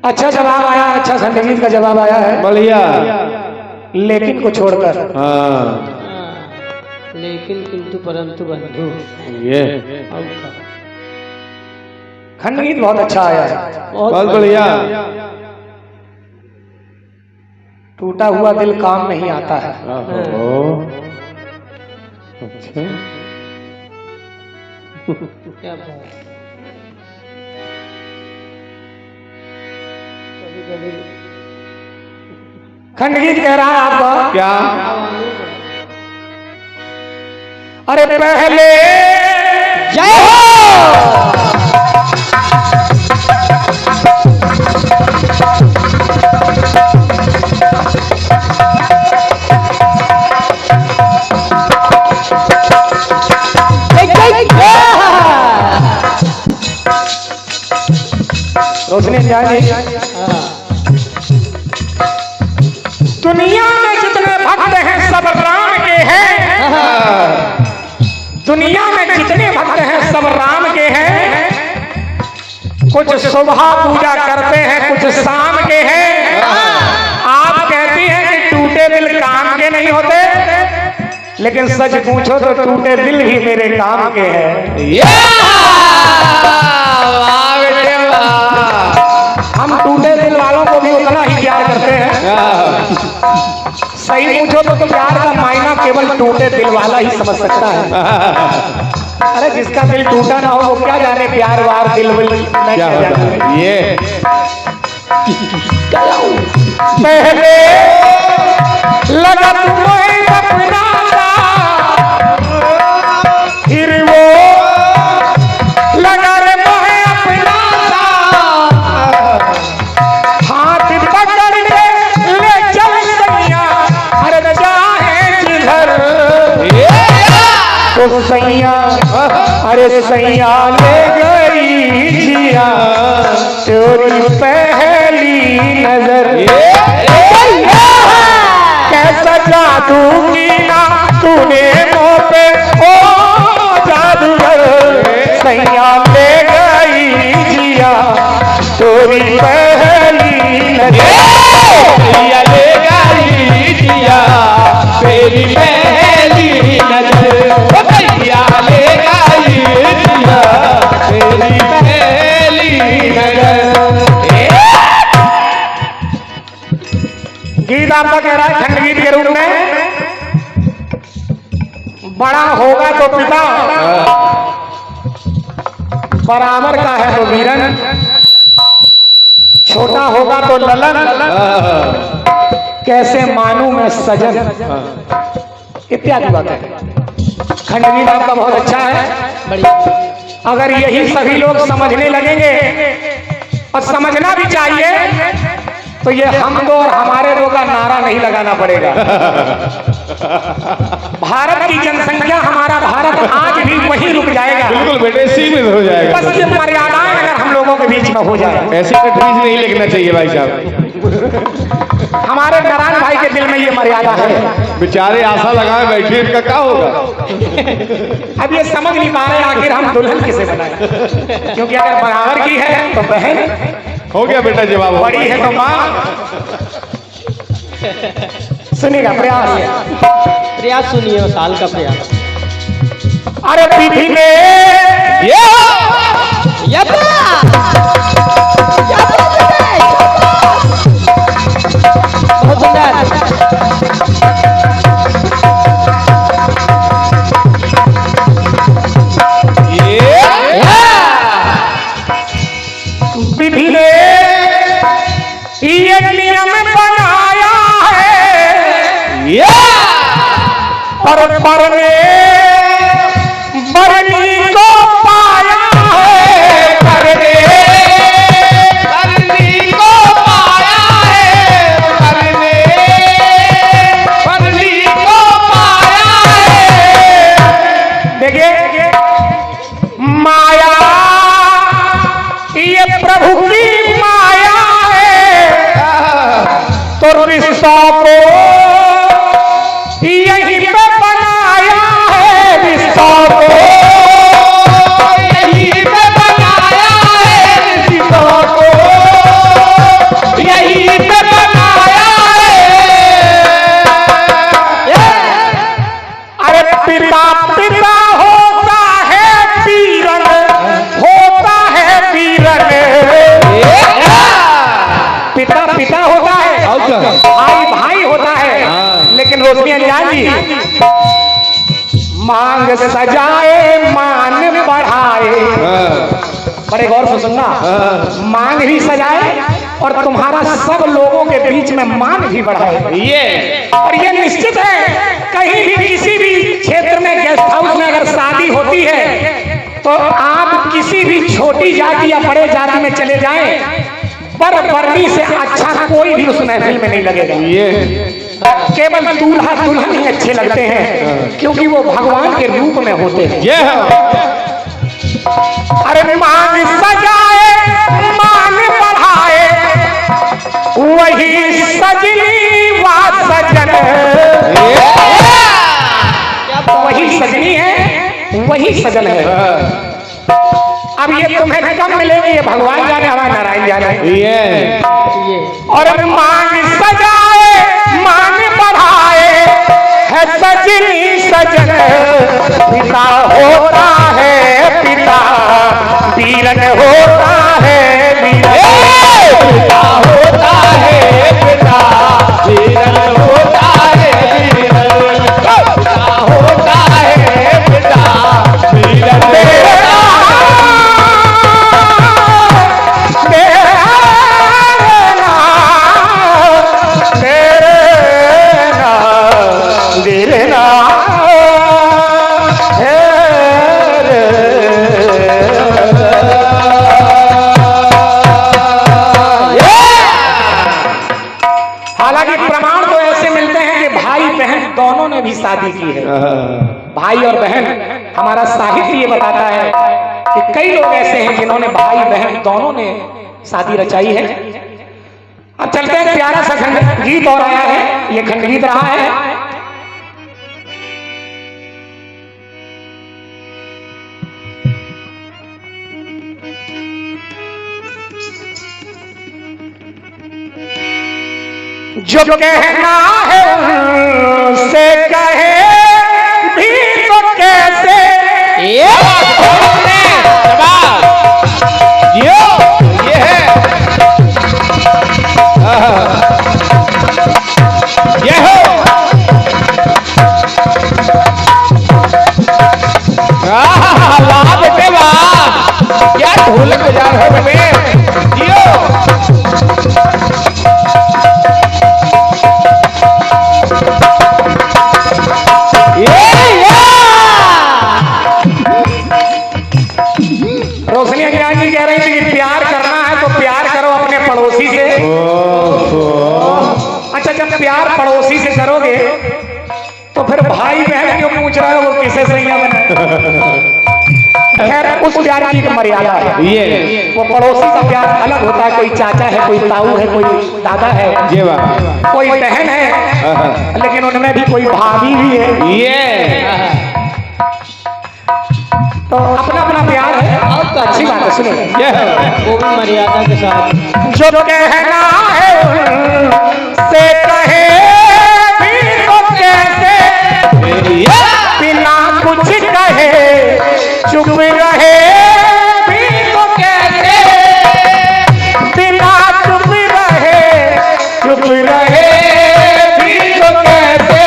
अच्छा जवाब आया, अच्छा खंडगीत का जवाब आया है, बढ़िया। लेकिन को छोड़कर। हाँ लेकिन किंतु परंतु बंधु ये खंडगीत बहुत अच्छा आया है, बहुत बढ़िया। टूटा हुआ दिल काम नहीं आता है। अच्छा क्या बात। कभी कभी खंडगीत कह रहा है आपका क्या? अरे पहले जय हो। रोशनी जानी, दुनिया में जितने भक्त हैं सब राम के हैं, दुनिया में जितने भक्त हैं सब राम के हैं, कुछ सुबह पूजा करते हैं कुछ शाम के हैं। आप कहती हैं कि टूटे दिल काम के नहीं होते, लेकिन सच पूछो तो टूटे दिल ही मेरे काम के हैं। हम टूटे दिल वालों को भी उतना ही प्यार करते हैं। सही पूछो तो प्यार का मायना केवल टूटे दिल वाला ही समझ सकता है। अरे जिसका दिल टूटा ना हो वो क्या जाने प्यार वार दिल विल मैं क्या जाने। ये पहले लगा तुम्हें अपना फिर वो लगा रे मोहे अपना हाथ पकड़ के ले चल सैया, अरे चाहे जिधर तो सैया, अरे सैया ले गई जिया तेरी पहली नजर। कैसा जादू किया तूने मुँह पे ओ जादूगर, सैया ले गई जिया तेरी पहली नजर। सैया ले गई जिया तेरी पहली नजर। सैया ले गई जिया तेरी पहली नजर। गीत आपका कह रहा है खंडगीत के रूप में, बड़ा होगा तो पिता बराबर का है तो वीरन, छोटा होगा तो ललन, कैसे मानूं मैं सजन, इत्यादि बातें। खंडगीत आपका बहुत अच्छा है, बढ़िया। अगर यही सभी लोग समझने लगेंगे और समझना भी चाहिए तो ये हम दो और हमारे दो का नारा नहीं लगाना पड़ेगा। भारत की जनसंख्या, हमारा भारत आज भी वहीं रुक जाएगा। बिल्कुल बेटे, सीमित हो जाएगा। बस ये मर्यादाएं अगर हम लोगों के बीच में हो जाए। ऐसी कंट्रीज नहीं लिखना चाहिए भाई साहब। हमारे नारायण भाई के दिल में ये मर्यादा है। बेचारे आशा लगाए बैठे, इनका क्या होगा? अब ये समझ नहीं पा रहे आखिर हम दुल्हन किसे बनाए, क्योंकि अगर बराबर की है तो बहन, हो गया बेटा जवाब। बड़ी है तो माँ। सुनिएगा प्रयास, प्रयास सुनिए, साल का प्रयास। अरे पीठी में बहुत सुंदर। विधि ने ये नियम बनाया है और परने बरनी को पाया है, परने बरनी को पाया है, परने बरनी को पाया है। देखिए माया ये प्रभु की माया है, तो रिश्तों को यहीं पे बनाया है, रिश्तों को यहीं पे बनाया है, रिश्तों को ज्ञान जी, मांग सजाए मान बढ़ाए, बड़े गौर से सुनना, मांग भी सजाए और तुम्हारा सब लोगों के बीच में मान भी बढ़ाए। ये और ये निश्चित है, कहीं भी किसी भी क्षेत्र में गेस्ट हाउस में अगर शादी होती है तो आप किसी भी छोटी जाति या बड़े जाति में चले जाएं, पर वर्दी से अच्छा कोई भी उस महफिल में नहीं लगेगा। ये केवल दूल्हा दुल्हन ही अच्छे लगते हैं, क्योंकि वो भगवान के रूप में होते हैं। ये अरे मांग सजाए मान बढ़ाए, वही सजनी व सजन, वही सजनी है वही सजन है। अब ये तुम्हें कब मिलेगी ये भगवान जाने, हमारा नारायण जाने। ये और मांग सजाए मान बढ़ाए है सजनी सजन, पिता होता है पिता वीरन होता है वीरन, पिता होता है पिता वीरन होता है वीरन, पिता होता है पिता वीरन होता हालांकि प्रमाण तो ऐसे मिलते हैं कि भाई बहन दोनों ने भी शादी की है। भाई और बहन, हमारा साहित्य ये बताता है कि कई लोग ऐसे हैं जिन्होंने भाई बहन दोनों ने शादी रचाई है। अब चलते हैं, प्यारा सा खंड गीत और आया है, ये खंड गीत रहा है। जो कहना है उनसे कहे भी तो कैसे, ये है ये हो वाह बेटे वाह, क्या ढोलक बजा रहे हो बेटे, जियो। रोशनी ज्ञान जी कह रही थी कि प्यार करना है तो प्यार करो अपने पड़ोसी से। अच्छा, जब प्यार पड़ोसी से करोगे तो फिर भाई बहन क्यों पूछ रहा है वो किसे सैया बना? खैर, उस प्यार की एक मर्यादा है। ये वो पड़ोसी का प्यार अलग होता है, कोई चाचा है, कोई ताऊ है, कोई दादा है, ये वाह, कोई बहन है, लेकिन उनमें भी कोई भाभी भी है। ये तो अपना अपना प्यार है, अच्छी बात है। सुनिए, वो भी मर्यादा के साथ। जो कहना है से कहे भी तो कैसे, बिना कुछ कहे चुप रहे भी तो कैसे, बिना चुप रहे भी तो कैसे।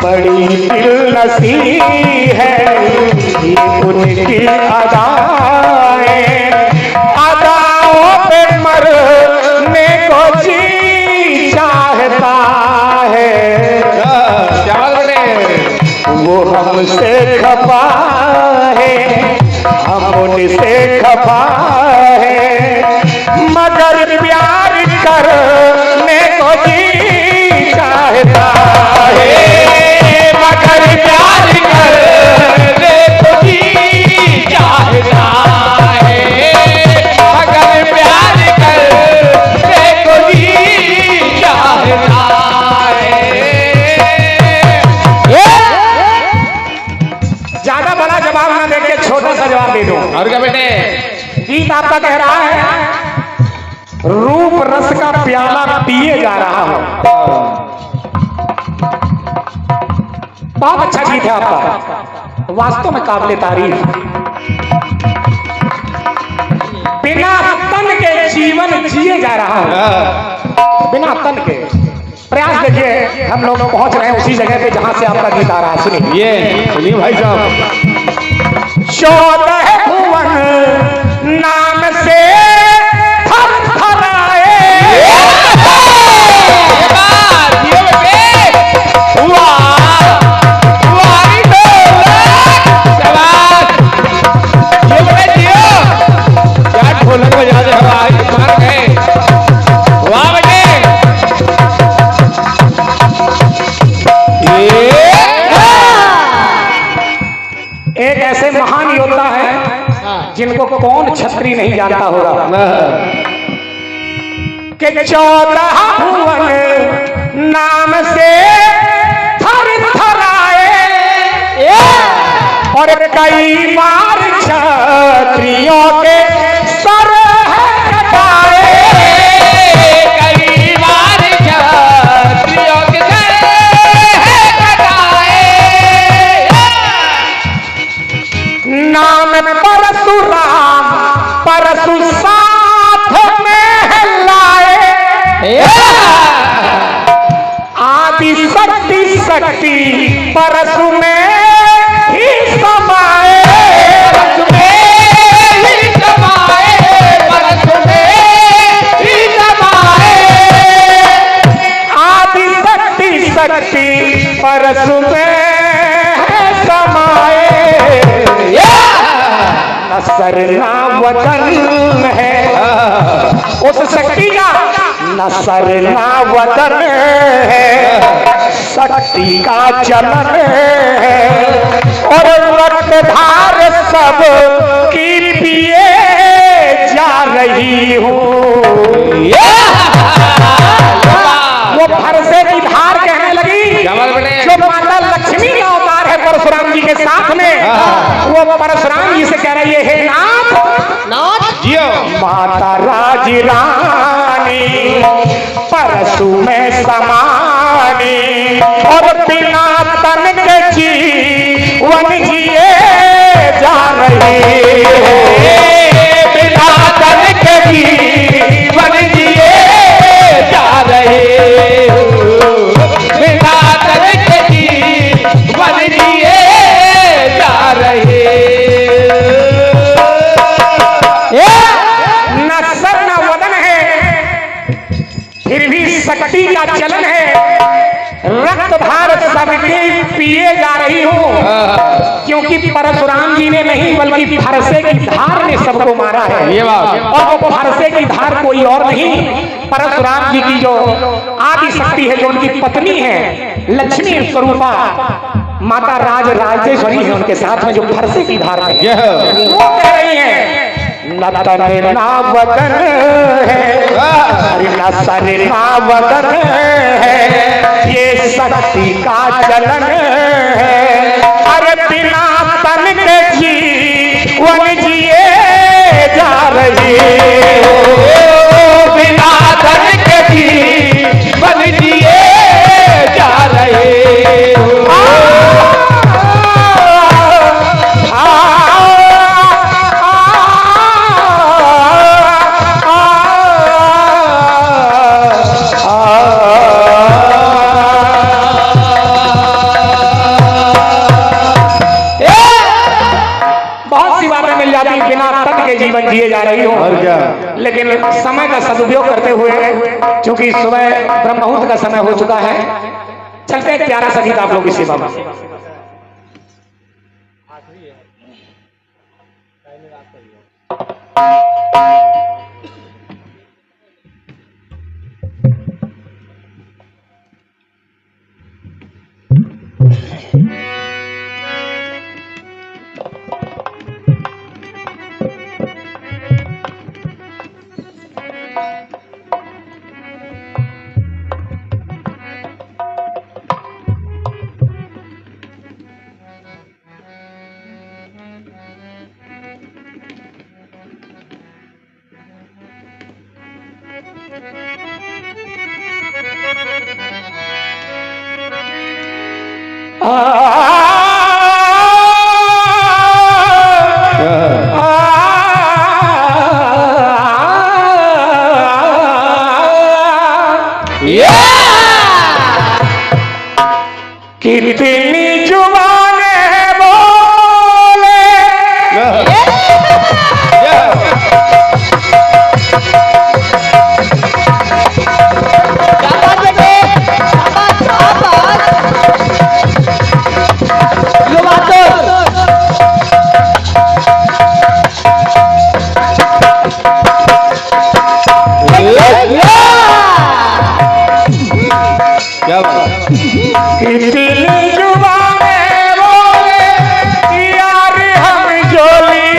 बड़ी दिलनसी है ये उनकी अदाएं, अदाओं पे मरने को जी चाहता है। क्या बात बेटे, वो हमसे खफा है, हम उनसे खफा है, मगर प्यार करने को जी चाहता है, मगर प्यार करने को जी चाहता है, मगर प्यार करने को जी चाहता है। ज्यादा बड़ा जवाब ना देके छोटा सा जवाब दे दो। और क्या बेटे, गीत आपका कह रहा है रूप रस का प्याला पिए जा रहा हूं। बहुत अच्छा गीत है आपका, वास्तव में काबिले तारीफ। बिना तन के जीवन जिए जा रहा हूं। बिना तन के प्रयास देखिए हम लोग पहुंच रहे हैं उसी जगह पे जहां से आपका गीत आ रहा है। सुनिए ये सुनिए भाई साहब। 14 भुवन नाम से थर थराए, जियो बेटे वाह वाह शाबाश जियो बेटे जियो। क्या ढोलक बजा दे भाई मार गए। वाह बेटे एक ऐसे महान योद्धा है जिनको कौन छत्री नहीं जानता होगा कि 14 भुवन नाम से थर थराए और कई बार क्षत्रियों के सर कटाए। कई बार क्षत्रियों के सर कटाए। नाम परशुराम परशु साथ में लाए, आदि शक्ति शक्ति परशु में ही समाए। परशु में ही समाए, परशु में ही समाए। आदि शक्ति शक्ति परशु में समाए। नसर ना वतन है उस शक्ति का, नसर ना वतन है शक्ति का चलन है और रक्तधार सब की पिए जा रही हूँ। वो फरसे की धार कहने लगी जो माता लक्ष्मी का अवतार है परशुराम जी के साथ में। वो परशुराम जी से कह रही है हे नाथ जियो माता राज रानी परशु में समानी और बिना तन के जीवन जिए जा रही है। बिना तन के जीवन जिए जा रहे हो। बिना तन के जीवन जिए जा रहे। न सर न वदन है फिर भी शक्ति का चलन है, रक्तधार सबके पिए जा रही हूँ। क्योंकि परशुराम जी ने नहीं बल्कि फरसे की धार ने सबको मारा है। ये बात। और वो फरसे की धार कोई और नहीं परशुराम जी की जो आदि शक्ति है, जो उनकी पत्नी है लक्ष्मी स्वरूपा माता राज राजेश्वरी है, उनके साथ में जो फरसे की धार है वो कह रही है न तन ना वतन है न सर ना वतन है ये शक्ति का चलन है। अरे बिना तन के जीवन जिए जा रही हो। बिना तन के जीवन जिए जा रहे हो। जीवन जिए जा रही हूँ और क्या, लेकिन समय का सदुपयोग करते हुए क्योंकि सुबह ब्रह्म मुहूर्त का समय हो चुका है, चलते हैं प्यारा सा गीत आप लोग की सेवा में। इतनी जुबानें बोले क्या बात? इतनी जुबानें बोले यार हम जोली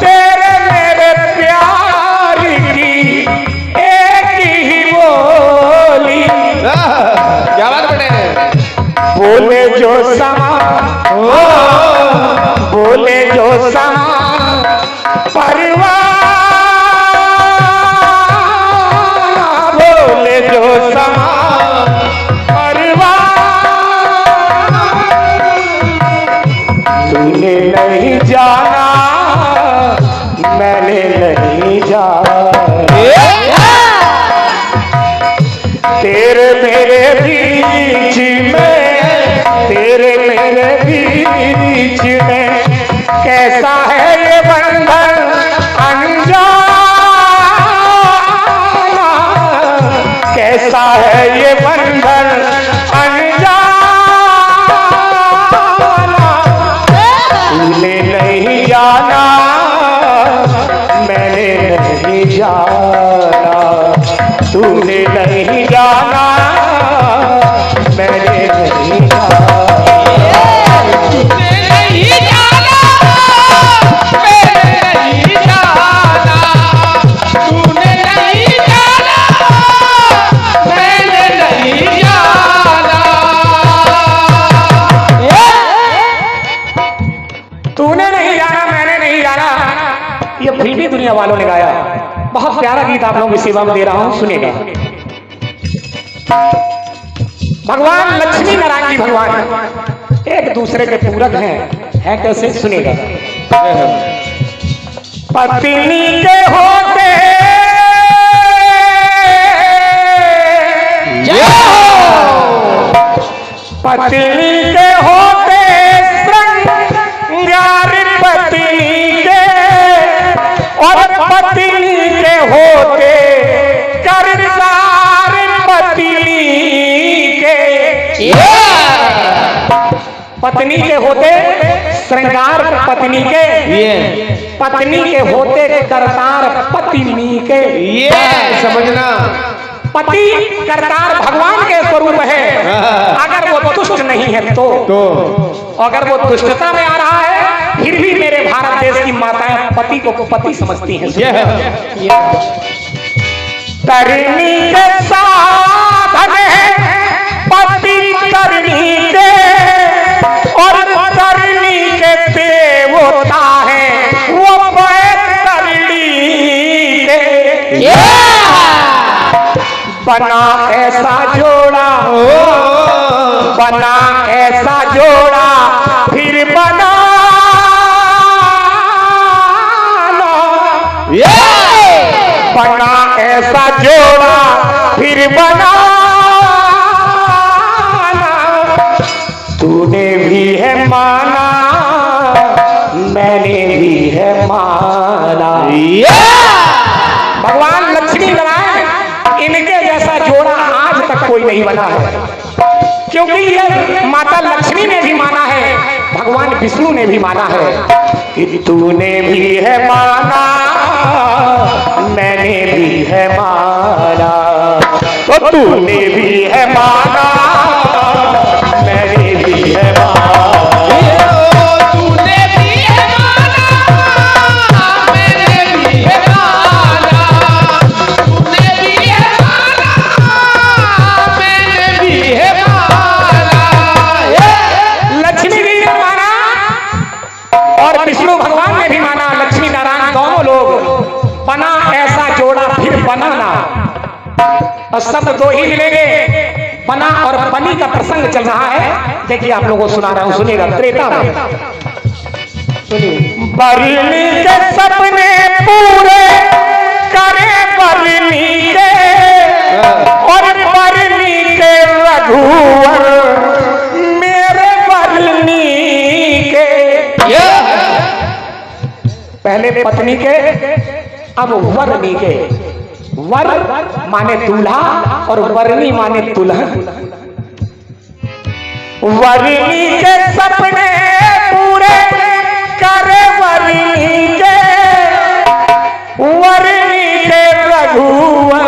तेरे मेरे प्यार की एक ही बोली क्या बात बने? बोले जो समा बोले जो समा परवाना बोले जो समा परवाना तूने नहीं जाना मैंने नहीं जाना तेरे मेरे बीच में तेरे मेरे बीच में कैसा है ये बंधन अनजाना कैसा है ये बंधन अनजाना तूने नहीं जाना मैंने नहीं जाना तूने नहीं जाना मैंने नहीं जाना तूने नहीं जाना मैंने नहीं जाना ये फिल्मी दुनिया वालों ने गाया बहुत प्यारा गीत आप लोगों की सेवा में दे रहा हूं सुनेगा भगवान लक्ष्मी नारायण जी भगवान एक दूसरे के पूरक हैं कैसे सुनेगा पत्नी के होते पत्नी के होते श्रृंगार पत्नी के और पत्नी के होते करतार पत्नी के पत्नी के होते श्रृंगार पत्नी के पत्नी के होते करतार पत्नी के ये समझना पति करतार भगवान के स्वरूप है अगर वो तुष्ट नहीं है तो अगर वो तुष्टता में आ रहा है फिर भी मेरे भारत देश की माताएं पति को पति समझती हैं तरनी के साधन है पति करनी के और करनी के देवता है वो करनी के बना ऐसा जोड़ा बना ऐसा जोड़ा फिर बना बना ऐसा जोड़ा फिर बना तूने भी है माना मैंने भी है माना भगवान लक्ष्मी नारायण इनके जैसा जोड़ा आज तक कोई नहीं बना है क्योंकि ये माता लक्ष्मी ने भी माना है भगवान विष्णु ने भी माना है कि तूने भी है माना मैंने भी है माना तो तूने भी है माना मैंने भी है माना और शब्द दो ही मिलेंगे बना और बनी का प्रसंग चल रहा है देखिए आप लोगों को सुना रहा हूं सुनिएगा त्रेता में सुनिए बरनी के सपने पूरे करे बरनी के और बरनी के रघुवर पहले पत्नी के, अब वरनी के। वर माने दूल्हा और वरनी माने दुल्हन। वरनी के सपने पूरे करे वरनी के, वरनी के रघुवर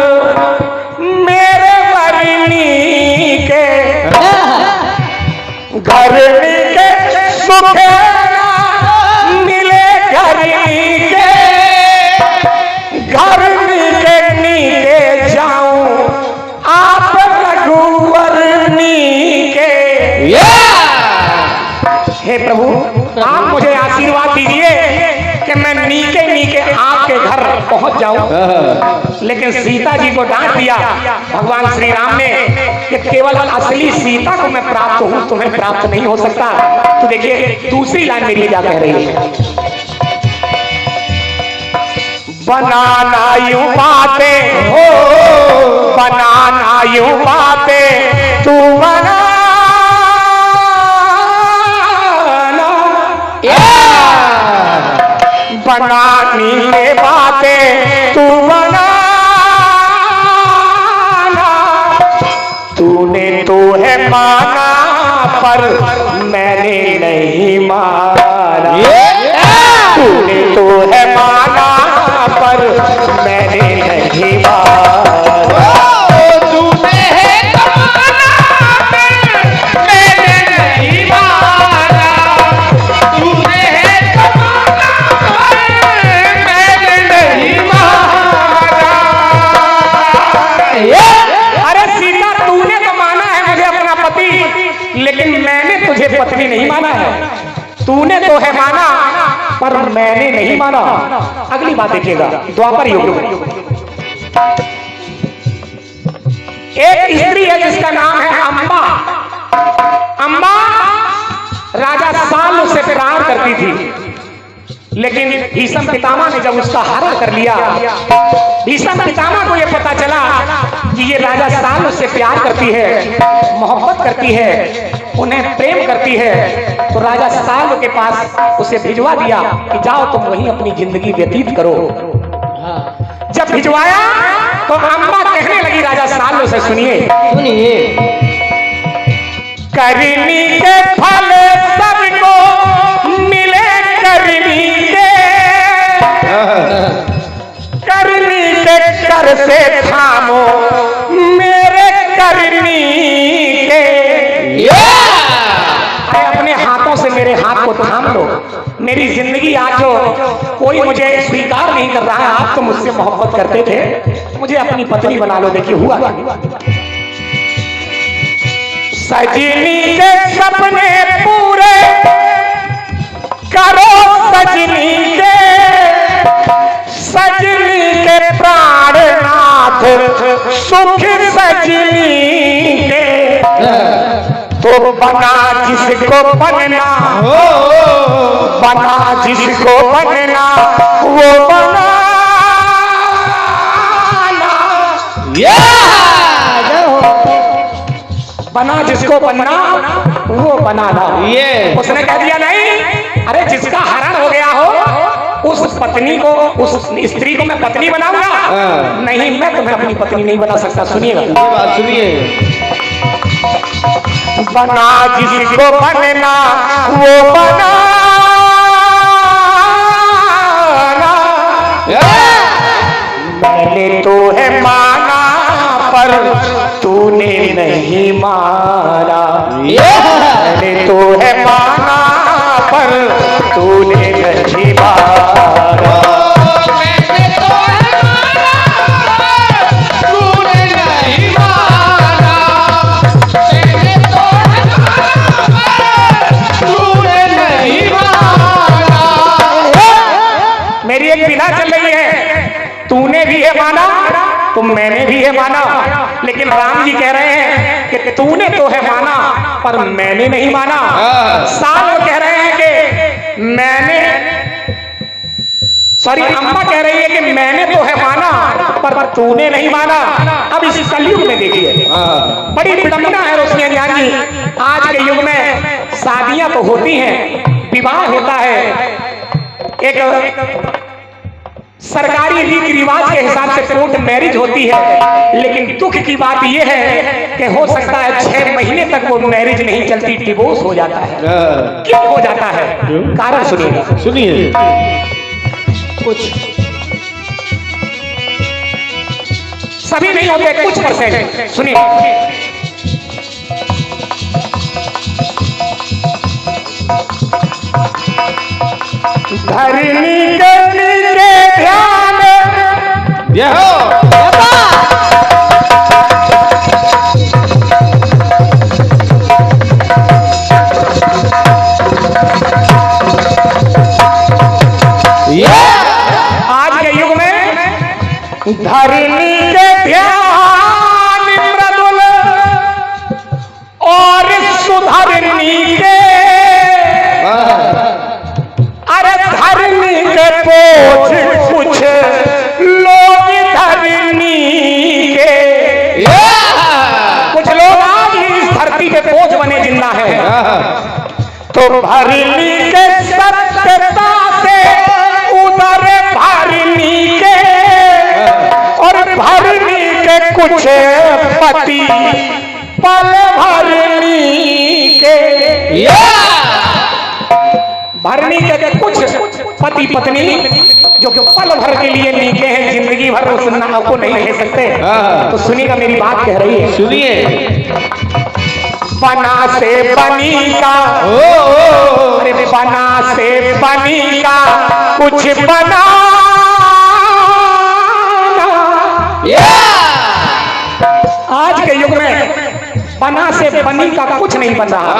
मेरे वरनी के, घरनी के सुख मिले घरनी के, घरनी के नीचे जाऊं आप रघुवरनी के। हे प्रभु, आप मुझे आशीर्वाद दीजिए कि मैं नीके नीके आपके घर पहुंच जाऊं। लेकिन सीता जी को डांट दिया भगवान श्री राम ने कि केवल असली सीता को मैं प्राप्त हूं, तुम्हें प्राप्त नहीं हो सकता। तो देखिए दूसरी लाइन मेरी क्या कह रही है। बनाना यूं बातें हो, बनाना यूं बातें तू बना, बनानी ये बातें तू बनाना, तूने तो है माना पर मैंने नहीं माना, तूने तो है माना पर मैंने नहीं माना, तूने है माना मैंने नहीं माना, तूने है लेकिन मैंने तुझे पत्नी नहीं माना है। तूने तो है माना पर मैंने नहीं माना। अगली बात देखिएगा, द्वापर युग में एक स्त्री है जिसका नाम है अम्बा। अम्बा राजा साल से प्यार करती थी, लेकिन भीष्म पितामह ने जब उसका हरण कर लिया, भीष्म पितामह को यह पता चला कि ये राजा साल उससे प्यार करती है, मोहब्बत करती है, उन्हें प्रेम करती है। तो राजा साल के पास उसे भिजवा दिया कि जाओ तुम वहीं अपनी जिंदगी व्यतीत करो। जब भिजवाया तो अम्बा कहने लगी राजा साल से, सुनिए सुनिए, करनी के फल सबको मिले, करनी के, करनी के कर से थामो मेरे करनी के। अपने हाथों से मेरे हाथ को थाम लो। मेरी जिंदगी आज जो कोई मुझे स्वीकार नहीं कर रहा है, आप तो मुझसे मोहब्बत करते थे, मुझे अपनी पत्नी बना लो। देखिए हुआ सजनी के सपने पूरे करो, सजनी के, सजनी के प्राणनाथ सुख सजनी के। तो बना जिसको बनना हो, बना जिसको बनना वो बनाना, बना जिसको बनना वो बनाना। ये उसने कह दिया नहीं, अरे जिसका हरण हो गया हो उस पत्नी को, उस स्त्री को मैं पत्नी बनाऊंगा? नहीं, मैं तुम्हें अपनी पत्नी नहीं बना सकता। सुनिएगा, बात सुनिए। बना जिसको बनना वो बनाना, मैंने तो है माना पर तूने नहीं माना, मैंने तो है माना पर तूने नहीं माना, मैंने तो है माना तूने नहीं माना, मैंने तो है माना तूने नहीं माना। मेरी एक विधा चल रही है, तूने भी है माना तो मैंने भी है माना, लेकिन राम जी कह रहे हैं कि तूने तो है माना पर मैंने नहीं माना। साल कह रहे हैं कि मैंने, सॉरी अम्मा कह रही है कि मैंने तो है माना पर तूने नहीं माना। अब इस कलयुग में देखिए बड़ी विडंबना है रोशनी ज्ञान जी। आज के युग में शादियां तो होती हैं, विवाह होता है, एक सरकारी रीति रिवाज के हिसाब से कोर्ट मैरिज होती है, लेकिन दुख की बात यह है कि हो सकता है 6 महीने तक वो मैरिज नहीं चलती, डिवोर्स हो जाता है। क्यों हो जाता है? कारण सुनिएगा। सुनिए। कुछ सभी नहीं होते, कुछ परसेंट। सुनिए, धरनी के नीचे ध्यान जय हो। आज के युग में धरनी के ध्यान मृदुल और सुधरनी के, अरे धरनी के बोझ कुछ लोग धरनी के, कुछ लोग आज इस धरती पे बोझ बने जिंदा है। तो भरनी के सत्यता से उधर भरनी के, और भरनी के कुछ पति पल भरनी के, भरनी के कुछ पति पत्नी जो पल भर के लिए नीचे हैं, जिंदगी भर उस नाम को नहीं ले सकते। तो सुनिएगा, मेरी बात कह रही है। सुनिए। बना से बनी का, अरे बना से बनी का कुछ बना, आज के युग में बना से बनी का कुछ नहीं बन रहा।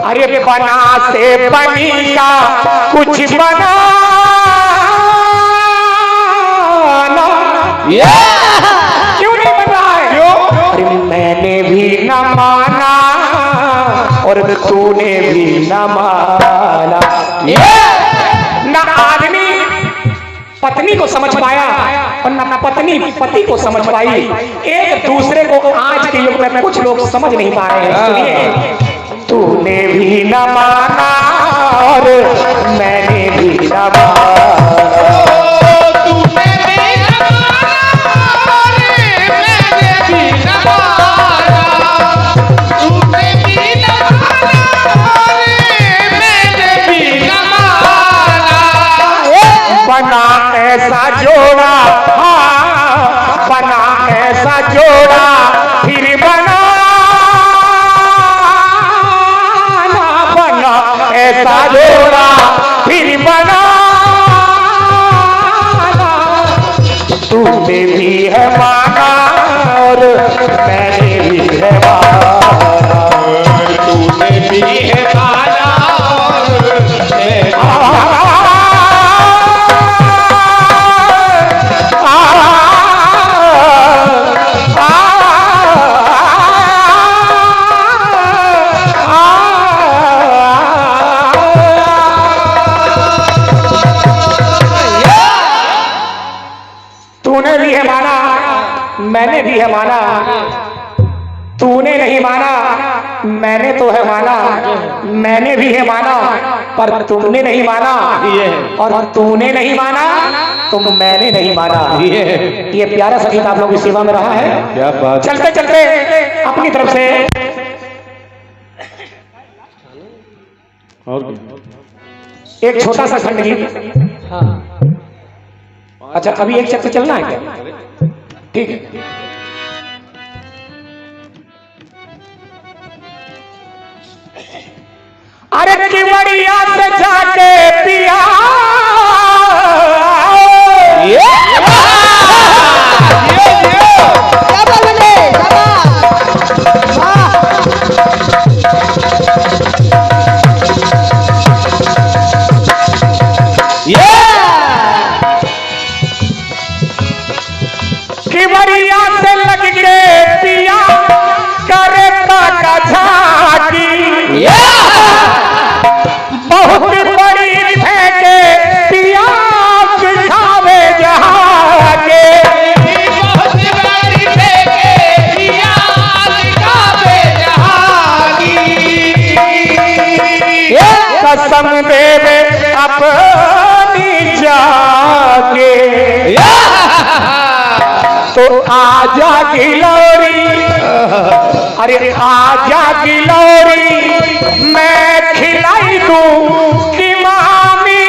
अरे बना से बनी का कुछ बना, क्यों नहीं बन रहा है? क्यों? अरे मैंने भी न माना और तूने भी न माना। न आदमी पत्नी को समझ पाया और न पत्नी पति को समझ पाई। एक दूसरे को आज के युग में कुछ लोग समझ नहीं पा रहे हैं। सुनिए, तूने भी न माना और मैंने भी न माना। बना ऐसा जोड़ा, हाँ बना ऐसा जोड़ा, फिर बना बना ऐसा जोड़ा, फिर बना। तूने भी है माना और मैंने भी है माना, तूने भी है माना और मैं मैंने भी है माना, तूने नहीं माना, मैंने तो है माना, मैंने भी है माना पर तुमने नहीं माना, और तूने नहीं माना तो मैंने नहीं माना। ये प्यारा सा गीत आप लोगों की सेवा में रहा है। क्या बात। चलते चलते अपनी तरफ से और एक छोटा सा खंड गीत। अच्छा, अभी एक चक्कर चलना है क्या? ठीक है। अरे की बढ़िया से जाके पिया, की बढ़िया से लग के पिया करता का झाकी, बहुत बड़ी फेंके पिया दिखावे जहाँ के, बहुत बड़ी फेंके पिया दिखावे जहाँ की, कसम दे वे अपनी जाके तो आजा गिलौरी, अरे आजा गिलौरी मैं खिलाई दूं कि मामी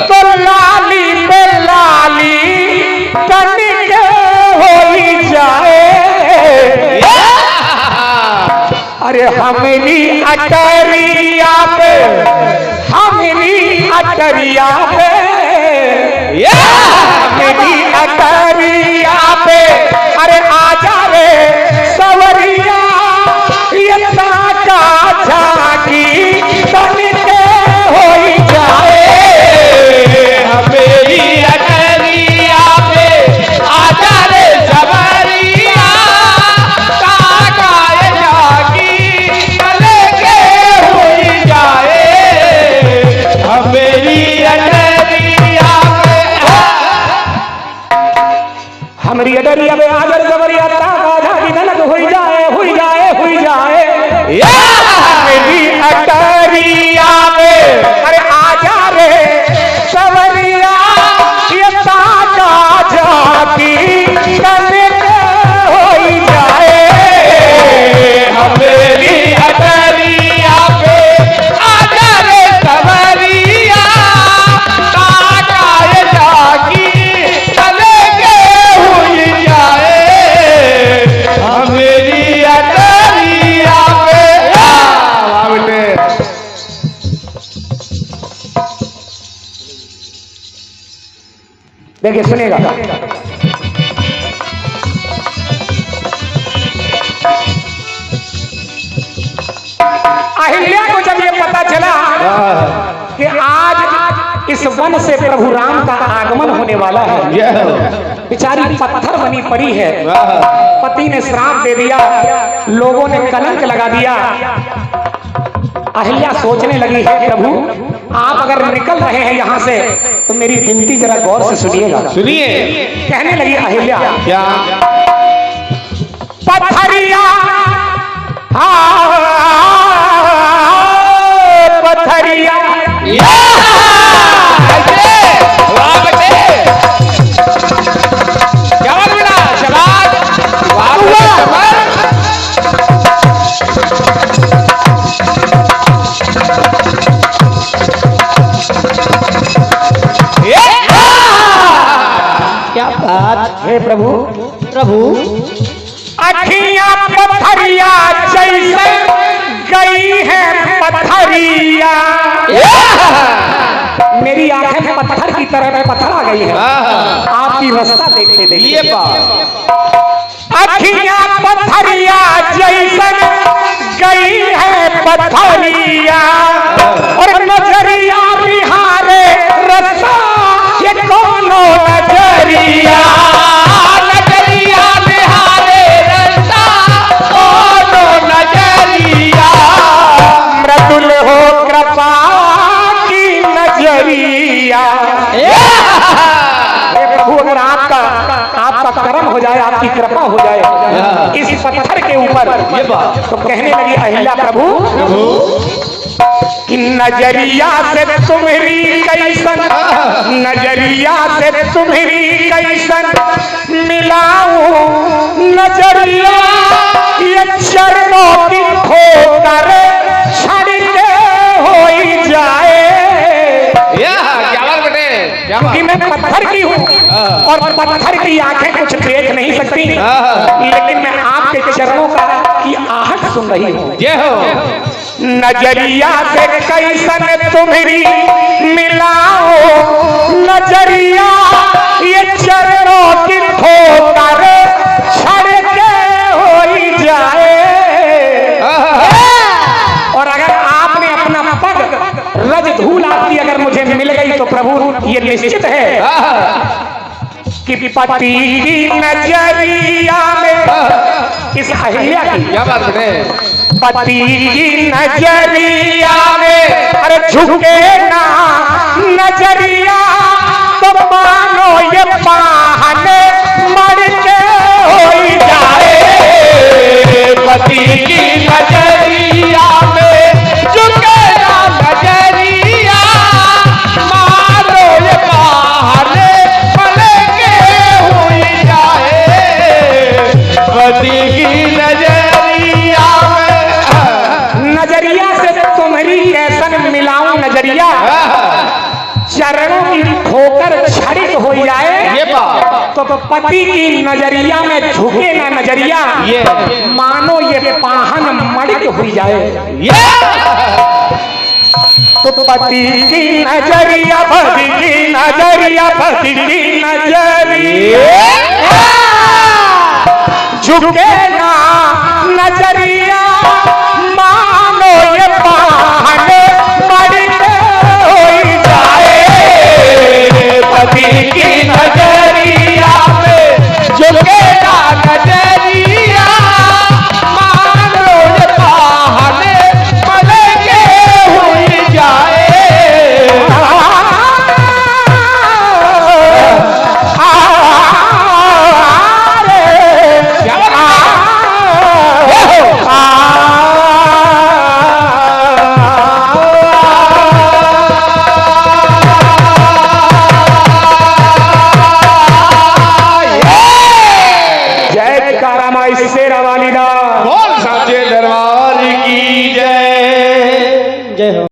तो लाली पे लाली तनिक हो जाए। अरे हमारी अटरिया पे, हमारी अटरिया पे, हमारी अटरिया पे, अरे आजा रे सवरिया ये ताका झांकी तनिक हो जाए। हमेरी अटरिया पे आजा रे सवरिया ताका झांकी तनिक हो जाए। हमेरी अटरिया हमारी अटरिया पे आजा सवरिया ताका झांकी तनिक हो जाए, हो जाए, हो जाए। हमारी अटरिया पे अरे आजा रे सवरिया ये ताका झांकी तनिक हो जाए। हमेरी अटरिया पे आजा रे सवरिया ताका झांकी तनिक हो जाए। हमेरी अटरिया पे देखिए सुनेगा। अहिल्या को जब ये पता चला कि आज इस वन से प्रभु राम का आगमन होने वाला है, बेचारी पत्थर बनी पड़ी है, पति ने श्राप दे दिया, लोगों ने कलंक लगा दिया। अहिल्या सोचने लगी है प्रभु आप अगर निकल रहे हैं यहाँ से तो मेरी विनती जरा गौर से सुनिएगा। सुनिए। कहने लगी अहिल्या क्या? पत्थरिया पत्थरिया वाह बेटे, क्या बात बेटा, शाबाश, वाह बेटा, क्या बात हे प्रभु, प्रभु। अखियां पत्थरिया जैसे गई है पत्थरिया, मेरी आंखें पत्थर की तरह पत्थर आ गई है आपकी रास्ता देखते देखते। ये बात अखियां पत्थरिया जैसे गई है पत्थरिया और नजरिया बिहारे रास्ता ये कोनो नजरिया, नजरिया बिहारे रास्ता कोनो नजरिया, मृदुल हो कृपा की नजरिया। प्रभु अगर आपका करम हो जाए, आपकी कृपा हो जाए इस पत्थर के ऊपर, तो कहने लगी अहिल्या प्रभु कि नजरिया से तुम्हारी कैसन, नजरिया से तुम्हारी कैसन मिलाऊं नजरिया ये चरणों की ठोकर छड़ के हो जाए। क्या बात बेटे, क्या बात। कि मैं पत्थर की हूँ और पत्थर की आंखें कुछ देख नहीं सकती, लेकिन मैं आपके चरणों की आहट सुन रही हूँ। ये हो नजरिया से कैसन तुम्हारी मिलाओ नजरिया ये चरणों की ठोकर छड़ के हो जाए। और अगर आपने अपना पग रज धूल आपकी अगर मुझे मिल गई तो प्रभु ये निश्चित है कि पति की नजरिया में, इस अहिल्या की, क्या बात बेटे, पति की नजरिया में अरे झुके ना नजरिया तो मानो ये पाहन मर के हो जाए। पति की नजरिया में झुके ना नजरिया चरणों की ठोकर छड़ित हो जाए ये बात तो पति की नजरिया में झुके ना नजरिया, ये मानो ये पाहन मड़ित हो जाए। ये तो पति की नजरिया, पति की नजरिया, पति की नजरिया झुके ना नजरिया,